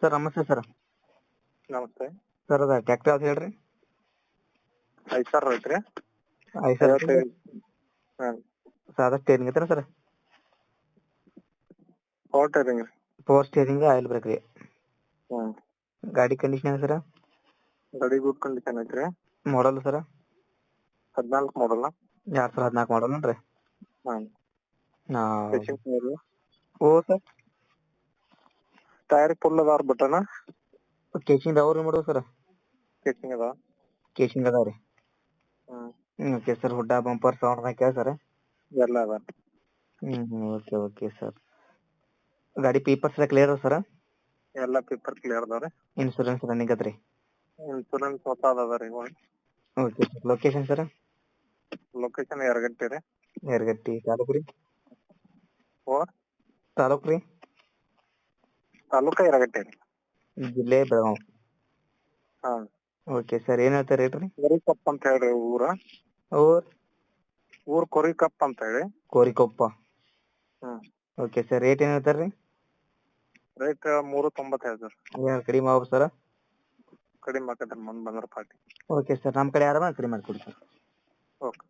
Sir ನಮಸ್ತೆ sir. ನಮಸ್ತೆ. Sir ಅದ ಟ್ರ್ಯಾಕ್ಟರ್ ಯಾವ್ದು ಹೇಳ್ರಿ? 5,000 ಐತ್ರಿ. 5,000 ಹಾಂ ಸಾದಾ ಸ್ಟೇರಿಂಗ್ ಐತ್ರ ಸರ್? ಪವರ್ ಟೇರಿಂಗ್ ರೀ. ಪವರ್ ಸ್ಟೇರಿಂಗ್ ಆಯಿಲ್ ಬ್ರೇಕ್ ರೀ. ಹ್ಞೂ ಗಾಡಿ ಕಂಡೀಷನ್ ಸರ್? ಗಾಡಿ ಗುಡ್ ಕಂಡೀಷನ್ ಐತ್ರಿ. Model sir? 14 ಮಾಡಲ್ಲ. 2014 ಮಾಡಲ್ ಏನ್ರಿ? ಹಾಂ ಹಾಂ ಪೇಷಂಟ್ ನೀರು ಓ ಸರ್ ಟೈರ್ ಫುಲ್ ಅದಾವ ಬಟನ್ ಕೇಶಿಂಗ್ ಅವ್ರು ಮಾಡೋದು ಸರ್? ಕೇಸಿಂಗ್ ಅದಾವ. ಕೇಶಿಂಗ್ ಅದಾವ ರೀ. Okay sir. ಹುಡ್ಡ ಬಂಪರ್ ಸೌಂಡ್ ಕೇಳ ಸರ್? ಎಲ್ಲ ಅದ. Okay sir. ಗಾಡಿ ಪೇಪರ್ಸ್ ಎಲ್ಲ ಕ್ಲಿಯರ್ ಅದ ಸರ್? ಎಲ್ಲ ಪೇಪರ್ ಕ್ಲಿಯರ್ ಅದಾವ ರೀ. ಇನ್ಶೂರೆನ್ಸ್ ರನ್ನಿಂಗ್ ಅದ ರೀ? ಇನ್ಶೂರೆನ್ಸ್ ಹೊಸದ ಅದ ರೀ. Okay sir. Location sir? Location Yaragatti ರೀ. ಯರಗಟ್ಟಿ ತಾಲೂಕು ರೀ? ಓ ತಾಲೂಕು ರೀ? ತಾಲೂಕ ಯರಗಟ್ಟಿ ರೀ. ಜಿಲ್ಲೆ ಬೆಳಗಾವಿ. ಹಾಂ ಓಕೆ ಸರ್. ಏನು ಹೇಳ್ತಾರೆ ರೇಟ್ ರೀ? ಕೊರಿಕಪ್ಪ ಅಂತ ಹೇಳ್ರಿ ಊರ. ಊರ್ ಕೊರಿಕಪ್ಪ ಅಂತ ಹೇಳಿ. ಕೋರಿಕೊಪ್ಪ. ಹ್ಮ್ ಓಕೆ ಸರ್. ರೇಟ್ ಏನು ಹೇಳ್ತಾರೆ ರೀ? ರೇಟ್ 3.90 ಹೇಳ್ತಾರೆ. ಕಡಿಮೆ ಆಗ್ಬೋದು ಸರ್? ಕಡಿಮೆ ಆಕತ್ರಿ ಮುಂದೆ ಬಂದ್ರೆ ಪಾರ್ಟಿ. Okay sir. ನಮ್ಮ ಕಡೆ ಯಾರು ಕಡಿಮೆ ಮಾಡಿಕೊಡಿ ಸರ್. ಓಕೆ.